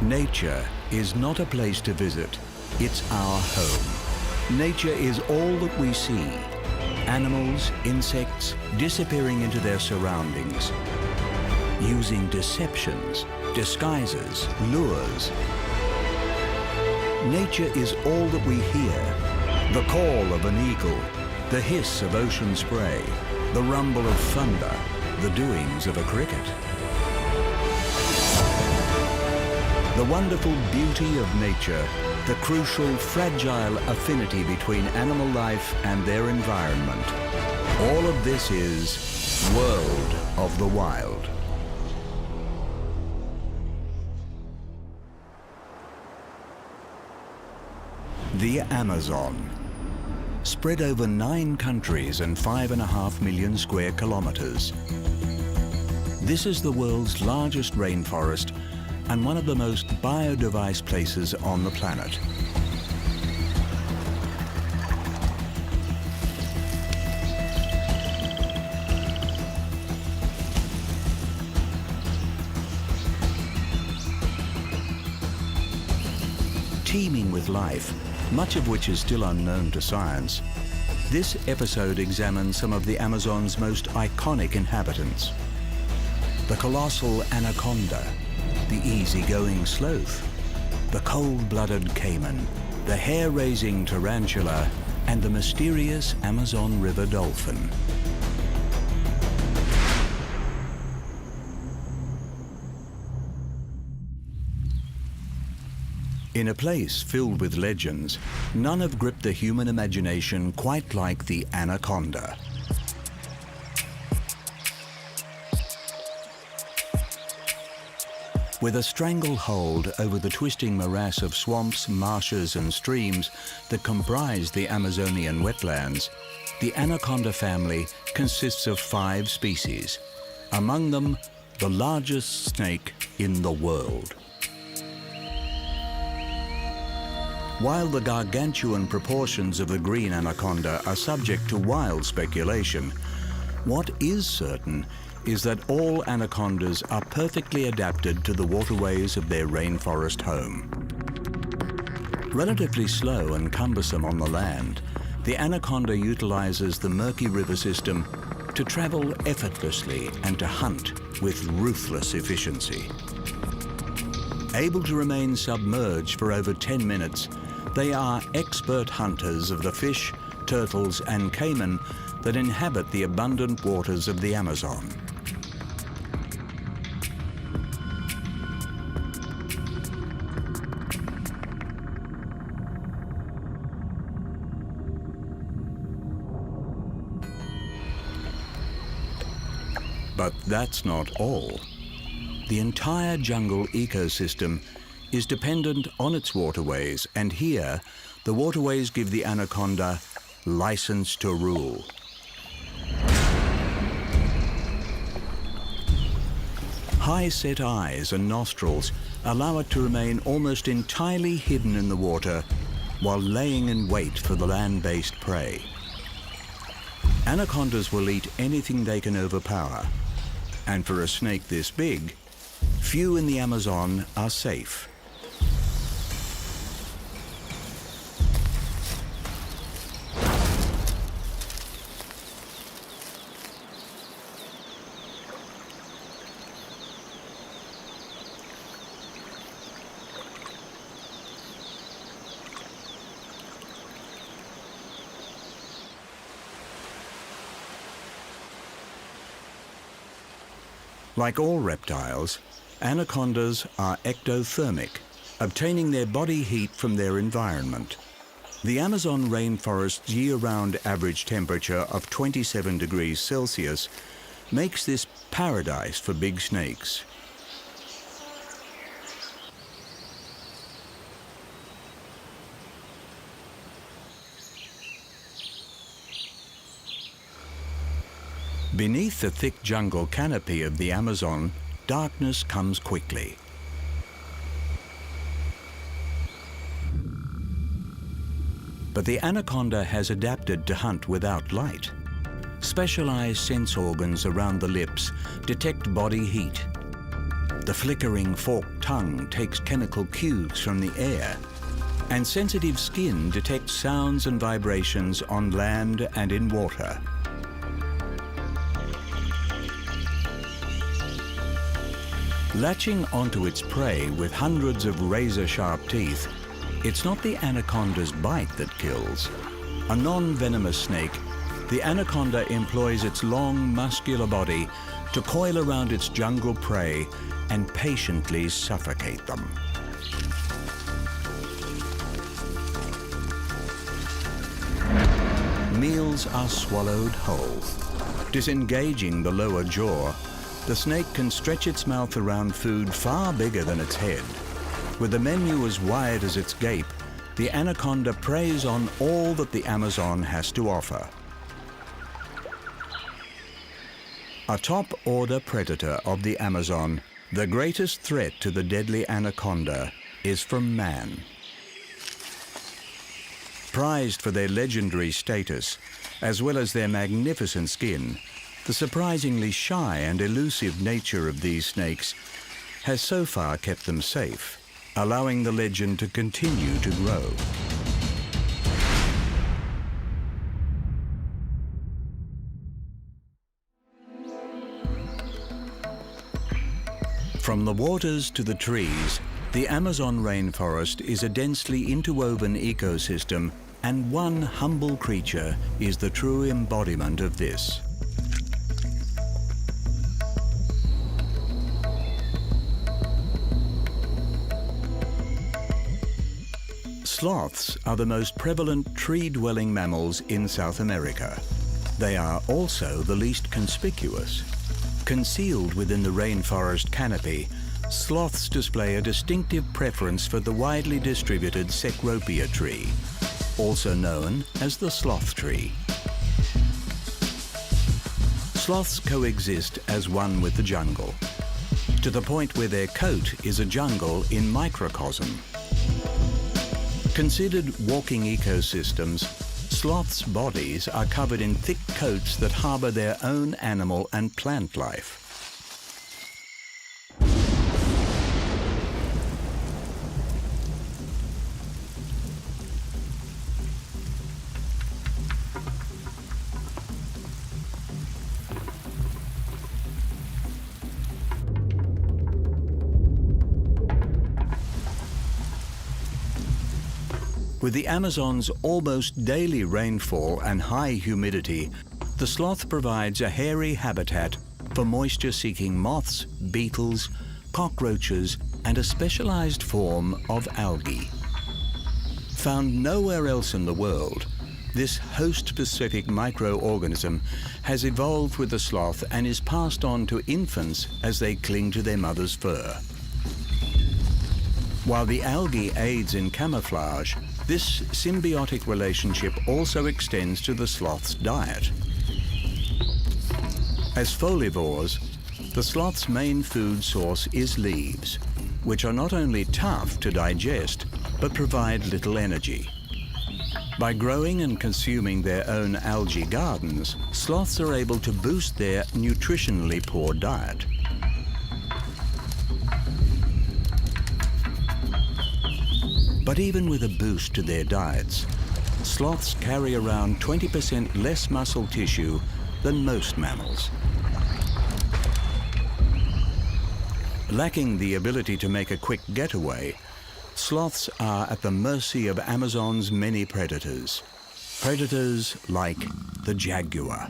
Nature is not a place to visit, it's our home. Nature is all that we see. Animals, insects, disappearing into their surroundings, using deceptions, disguises, lures. Nature is all that we hear. The call of an eagle, the hiss of ocean spray, the rumble of thunder, the doings of a cricket. The wonderful beauty of nature, the crucial, fragile affinity between animal life and their environment. All of this is World of the Wild. The Amazon. Spread over 9 countries and 5.5 million square kilometers. This is the world's largest rainforest and one of the most biodiverse places on the planet. Teeming with life, much of which is still unknown to science, this episode examines some of the Amazon's most iconic inhabitants. The colossal anaconda, the easygoing sloth, the cold-blooded caiman, the hair-raising tarantula, and the mysterious Amazon River dolphin. In a place filled with legends, none have gripped the human imagination quite like the anaconda. With a stranglehold over the twisting morass of swamps, marshes and streams that comprise the Amazonian wetlands, the anaconda family consists of 5 species, among them the largest snake in the world. While the gargantuan proportions of the green anaconda are subject to wild speculation, what is certain is that all anacondas are perfectly adapted to the waterways of their rainforest home. Relatively slow and cumbersome on the land, the anaconda utilizes the murky river system to travel effortlessly and to hunt with ruthless efficiency. Able to remain submerged for over 10 minutes, they are expert hunters of the fish, turtles and caiman that inhabit the abundant waters of the Amazon. But that's not all. The entire jungle ecosystem is dependent on its waterways, and here, the waterways give the anaconda license to rule. High-set eyes and nostrils allow it to remain almost entirely hidden in the water while laying in wait for the land-based prey. Anacondas will eat anything they can overpower, and for a snake this big, few in the Amazon are safe. Like all reptiles, anacondas are ectothermic, obtaining their body heat from their environment. The Amazon rainforest's year-round average temperature of 27 degrees Celsius makes this paradise for big snakes. Beneath the thick jungle canopy of the Amazon, darkness comes quickly. But the anaconda has adapted to hunt without light. Specialized sense organs around the lips detect body heat. The flickering forked tongue takes chemical cues from the air, and sensitive skin detects sounds and vibrations on land and in water. Latching onto its prey with hundreds of razor-sharp teeth, it's not the anaconda's bite that kills. A non-venomous snake, the anaconda employs its long, muscular body to coil around its jungle prey and patiently suffocate them. Meals are swallowed whole. Disengaging the lower jaw, the snake can stretch its mouth around food far bigger than its head. With a menu as wide as its gape, the anaconda preys on all that the Amazon has to offer. A top-order predator of the Amazon, the greatest threat to the deadly anaconda is from man. Prized for their legendary status, as well as their magnificent skin, the surprisingly shy and elusive nature of these snakes has so far kept them safe, allowing the legend to continue to grow. From the waters to the trees, the Amazon rainforest is a densely interwoven ecosystem, and one humble creature is the true embodiment of this. Sloths are the most prevalent tree-dwelling mammals in South America. They are also the least conspicuous. Concealed within the rainforest canopy, sloths display a distinctive preference for the widely distributed Cecropia tree, also known as the sloth tree. Sloths coexist as one with the jungle, to the point where their coat is a jungle in microcosm. Considered walking ecosystems, sloths' bodies are covered in thick coats that harbor their own animal and plant life. With the Amazon's almost daily rainfall and high humidity, the sloth provides a hairy habitat for moisture-seeking moths, beetles, cockroaches, and a specialized form of algae. Found nowhere else in the world, this host-specific microorganism has evolved with the sloth and is passed on to infants as they cling to their mother's fur. While the algae aids in camouflage, this symbiotic relationship also extends to the sloth's diet. As folivores, the sloth's main food source is leaves, which are not only tough to digest, but provide little energy. By growing and consuming their own algae gardens, sloths are able to boost their nutritionally poor diet. But even with a boost to their diets, sloths carry around 20% less muscle tissue than most mammals. Lacking the ability to make a quick getaway, sloths are at the mercy of Amazon's many predators. Predators like the jaguar.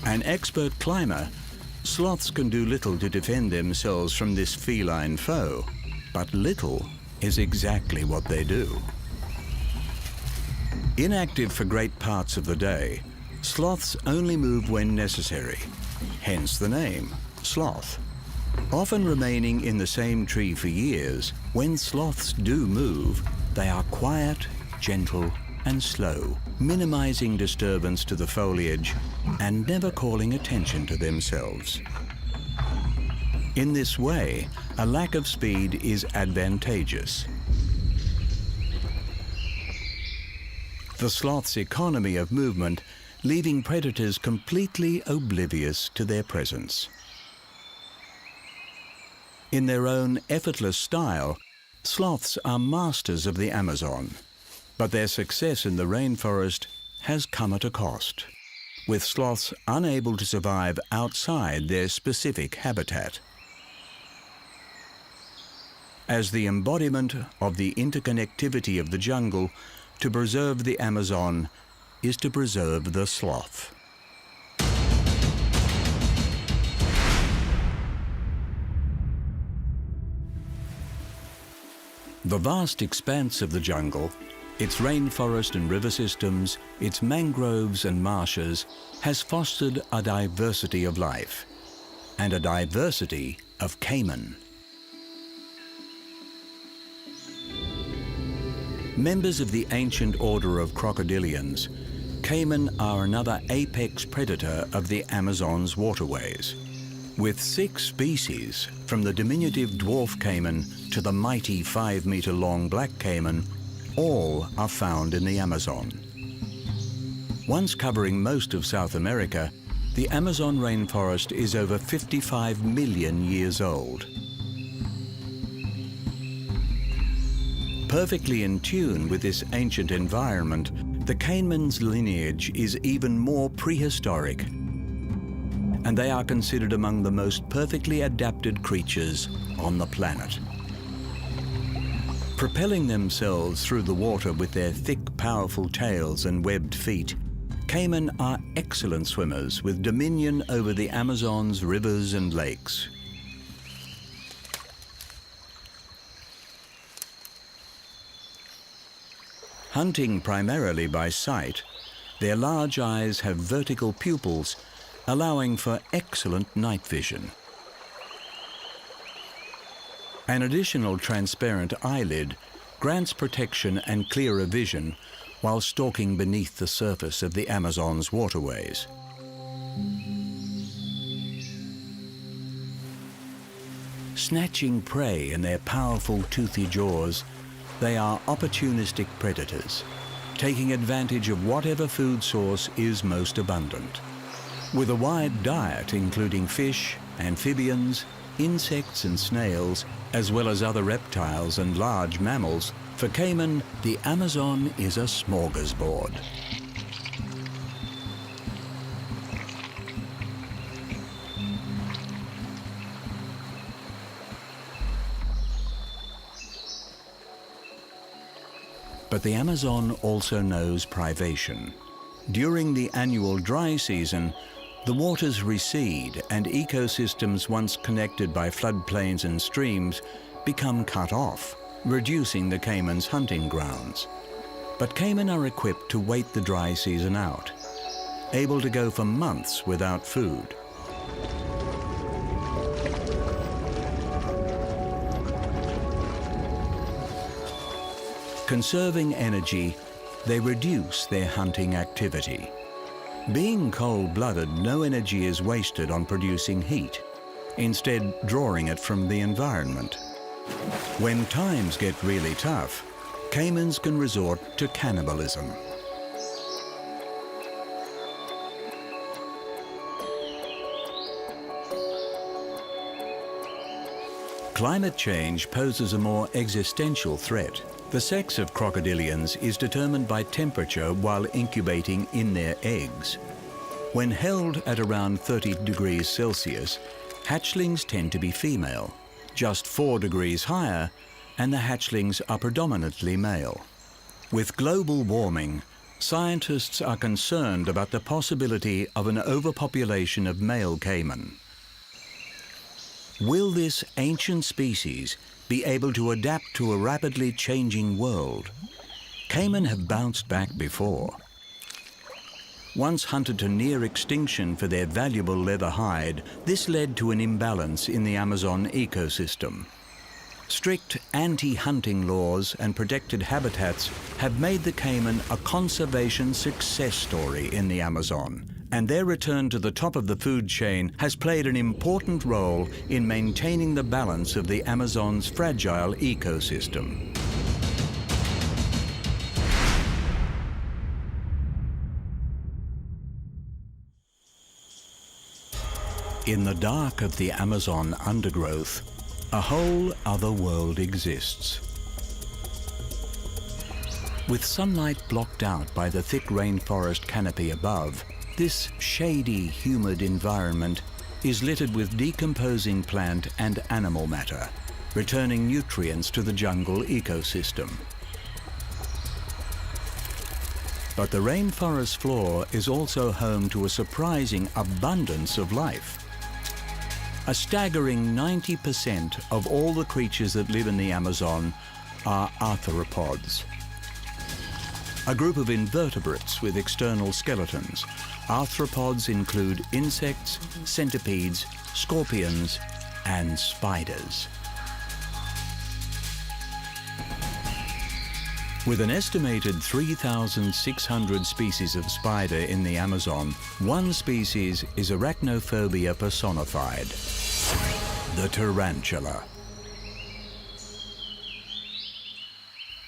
An expert climber, sloths can do little to defend themselves from this feline foe, but little is exactly what they do. Inactive for great parts of the day, sloths only move when necessary, hence the name, sloth. Often remaining in the same tree for years, when sloths do move, they are quiet, gentle, and slow, minimizing disturbance to the foliage and never calling attention to themselves. In this way, a lack of speed is advantageous. the sloth's economy of movement leaving predators completely oblivious to their presence. In their own effortless style, sloths are masters of the Amazon, but their success in the rainforest has come at a cost, with sloths unable to survive outside their specific habitat. As the embodiment of the interconnectivity of the jungle, to preserve the Amazon is to preserve the sloth. The vast expanse of the jungle, its rainforest and river systems, its mangroves and marshes, has fostered a diversity of life and a diversity of caiman. Members of the ancient order of crocodilians, caiman are another apex predator of the Amazon's waterways. With 6 species, from the diminutive dwarf caiman to the mighty 5-meter-long black caiman, all are found in the Amazon. Once covering most of South America, the Amazon rainforest is over 55 million years old. Perfectly in tune with this ancient environment, the caiman's lineage is even more prehistoric, and they are considered among the most perfectly adapted creatures on the planet. Propelling themselves through the water with their thick, powerful tails and webbed feet, caiman are excellent swimmers with dominion over the Amazon's rivers and lakes. Hunting primarily by sight, their large eyes have vertical pupils, allowing for excellent night vision. An additional transparent eyelid grants protection and clearer vision while stalking beneath the surface of the Amazon's waterways. Snatching prey in their powerful toothy jaws, they are opportunistic predators, taking advantage of whatever food source is most abundant. With a wide diet including fish, amphibians, insects and snails, as well as other reptiles and large mammals, for caiman, the Amazon is a smorgasbord. But the Amazon also knows privation. During the annual dry season, the waters recede and ecosystems once connected by floodplains and streams become cut off, reducing the caiman's hunting grounds. But caiman are equipped to wait the dry season out, able to go for months without food. Conserving energy, they reduce their hunting activity. Being cold-blooded, no energy is wasted on producing heat, instead drawing it from the environment. When times get really tough, caimans can resort to cannibalism. Climate change poses a more existential threat. The sex of crocodilians is determined by temperature while incubating in their eggs. When held at around 30 degrees Celsius, hatchlings tend to be female. Just 4 degrees higher, and the hatchlings are predominantly male. With global warming, scientists are concerned about the possibility of an overpopulation of male caiman. Will this ancient species be able to adapt to a rapidly changing world? Caiman have bounced back before. Once hunted to near extinction for their valuable leather hide, this led to an imbalance in the Amazon ecosystem. Strict anti-hunting laws and protected habitats have made the caiman a conservation success story in the Amazon, and their return to the top of the food chain has played an important role in maintaining the balance of the Amazon's fragile ecosystem. In the dark of the Amazon undergrowth, a whole other world exists. With sunlight blocked out by the thick rainforest canopy above, this shady, humid environment is littered with decomposing plant and animal matter, returning nutrients to the jungle ecosystem. But the rainforest floor is also home to a surprising abundance of life. A staggering 90% of all the creatures that live in the Amazon are arthropods, a group of invertebrates with external skeletons. Arthropods include insects, centipedes, scorpions, and spiders. With an estimated 3,600 species of spider in the Amazon, one species is arachnophobia personified, the tarantula.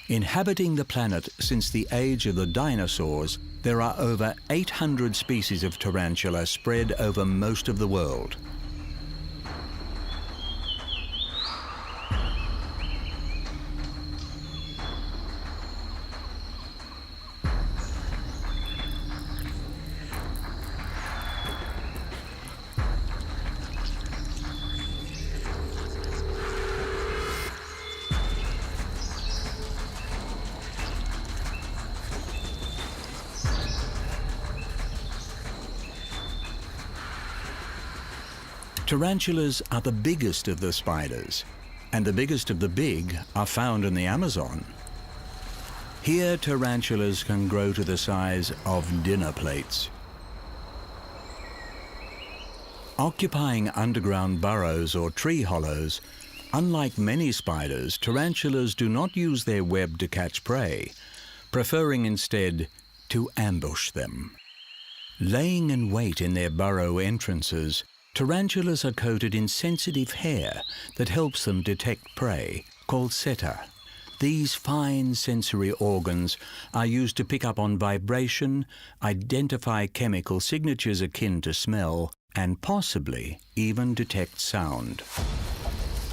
Inhabiting the planet since the age of the dinosaurs, there are over 800 species of tarantula spread over most of the world. Tarantulas are the biggest of the spiders, and the biggest of the big are found in the Amazon. Here, tarantulas can grow to the size of dinner plates. Occupying underground burrows or tree hollows, unlike many spiders, tarantulas do not use their web to catch prey, preferring instead to ambush them. Laying in wait in their burrow entrances, tarantulas are coated in sensitive hair that helps them detect prey, called seta. These fine sensory organs are used to pick up on vibration, identify chemical signatures akin to smell, and possibly even detect sound.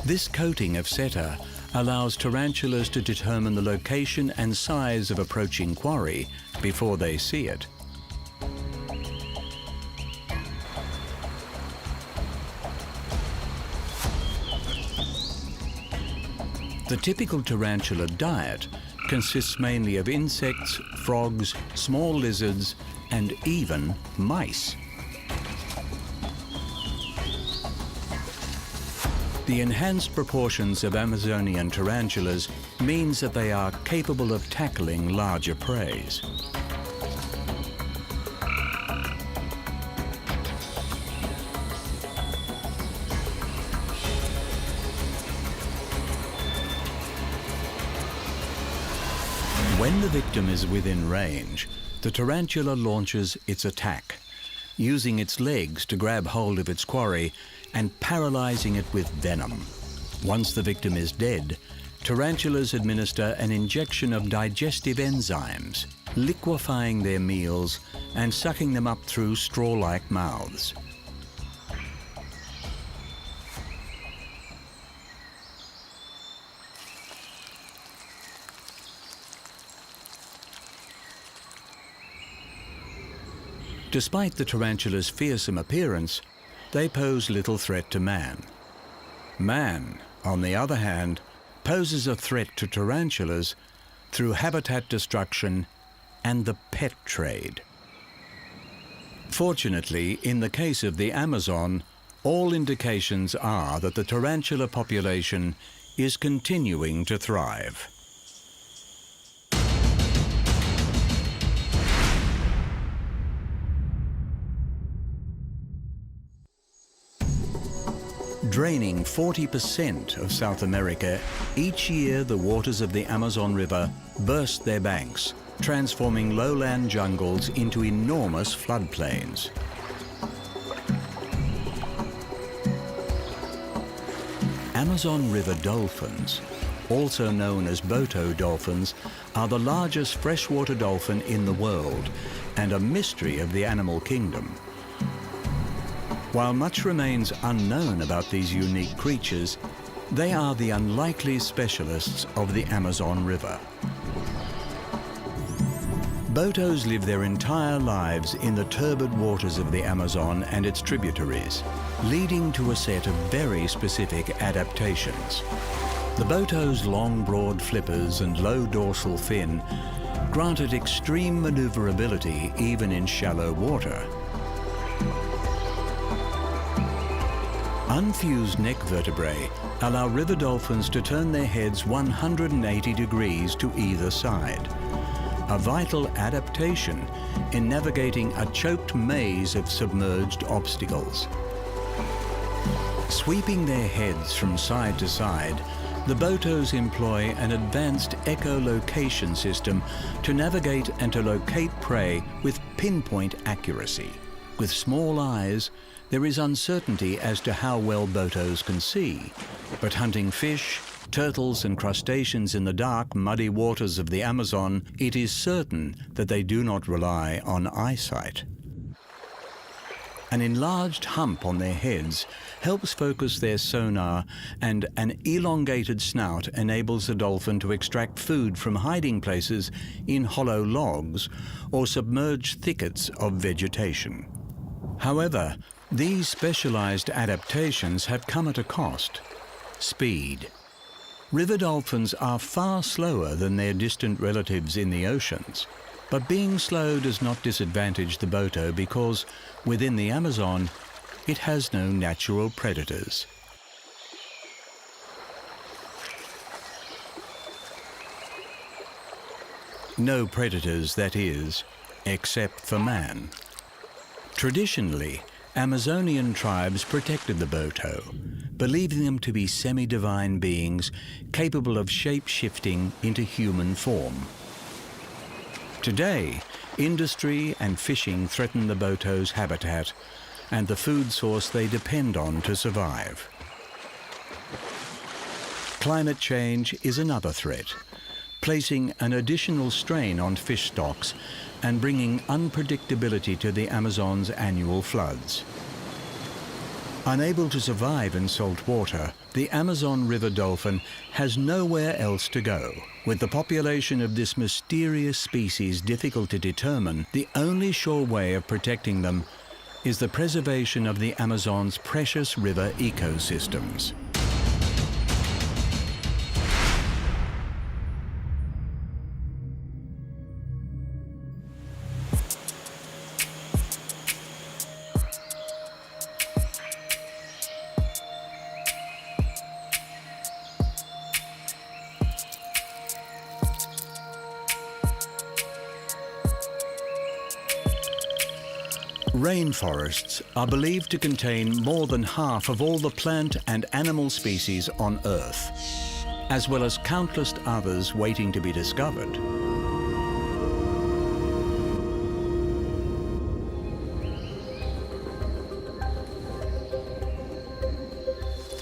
This coating of seta allows tarantulas to determine the location and size of approaching quarry before they see it. The typical tarantula diet consists mainly of insects, frogs, small lizards, and even mice. The enhanced proportions of Amazonian tarantulas means that they are capable of tackling larger preys. When the victim is within range, the tarantula launches its attack, using its legs to grab hold of its quarry and paralyzing it with venom. Once the victim is dead, tarantulas administer an injection of digestive enzymes, liquefying their meals and sucking them up through straw-like mouths. Despite the tarantula's fearsome appearance, they pose little threat to man. Man, on the other hand, poses a threat to tarantulas through habitat destruction and the pet trade. Fortunately, in the case of the Amazon, all indications are that the tarantula population is continuing to thrive. Draining 40% of South America, each year the waters of the Amazon River burst their banks, transforming lowland jungles into enormous floodplains. Amazon River dolphins, also known as Boto dolphins, are the largest freshwater dolphin in the world and a mystery of the animal kingdom. While much remains unknown about these unique creatures, they are the unlikely specialists of the Amazon River. Botos live their entire lives in the turbid waters of the Amazon and its tributaries, leading to a set of very specific adaptations. The Boto's long, broad flippers and low dorsal fin grant it extreme maneuverability even in shallow water. Unfused neck vertebrae allow river dolphins to turn their heads 180 degrees to either side, a vital adaptation in navigating a choked maze of submerged obstacles. Sweeping their heads from side to side, the Botos employ an advanced echolocation system to navigate and to locate prey with pinpoint accuracy. With small eyes, there is uncertainty as to how well Botos can see, but hunting fish, turtles and crustaceans in the dark, muddy waters of the Amazon, it is certain that they do not rely on eyesight. An enlarged hump on their heads helps focus their sonar, and an elongated snout enables the dolphin to extract food from hiding places in hollow logs or submerged thickets of vegetation. However, these specialized adaptations have come at a cost: speed. River dolphins are far slower than their distant relatives in the oceans, but being slow does not disadvantage the Boto because, within the Amazon, it has no natural predators. No predators, that is, except for man. Traditionally, Amazonian tribes protected the Boto, believing them to be semi-divine beings capable of shape-shifting into human form. Today, industry and fishing threaten the Boto's habitat and the food source they depend on to survive. Climate change is another threat, placing an additional strain on fish stocks and bringing unpredictability to the Amazon's annual floods. Unable to survive in salt water, the Amazon River dolphin has nowhere else to go. With the population of this mysterious species difficult to determine, the only sure way of protecting them is the preservation of the Amazon's precious river ecosystems. Rainforests are believed to contain more than half of all the plant and animal species on Earth, as well as countless others waiting to be discovered.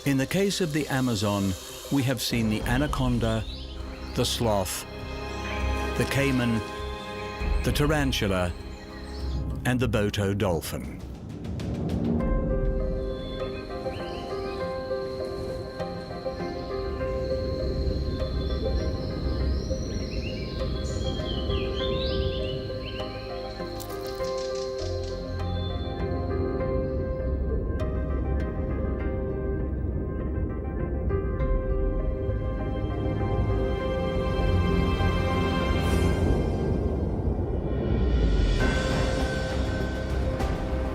In the case of the Amazon, we have seen the anaconda, the sloth, the caiman, the tarantula, and the Boto dolphin.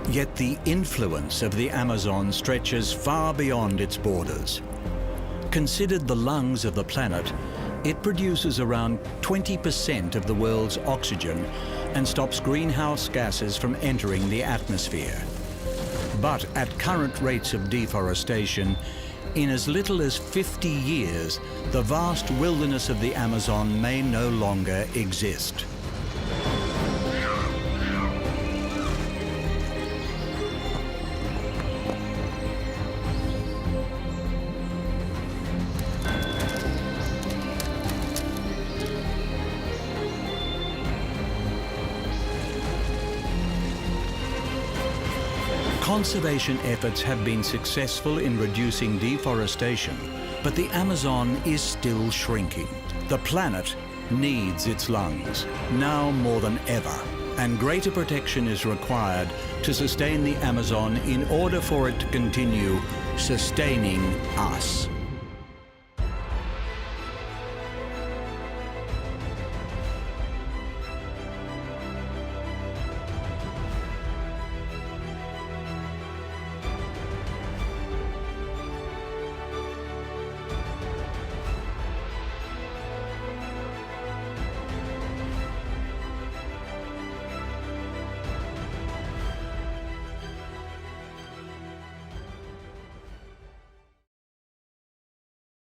Yet the influence of the Amazon stretches far beyond its borders. Considered the lungs of the planet, it produces around 20% of the world's oxygen and stops greenhouse gases from entering the atmosphere. But at current rates of deforestation, in as little as 50 years, the vast wilderness of the Amazon may no longer exist. Conservation efforts have been successful in reducing deforestation, but the Amazon is still shrinking. The planet needs its lungs, now more than ever, and greater protection is required to sustain the Amazon in order for it to continue sustaining us.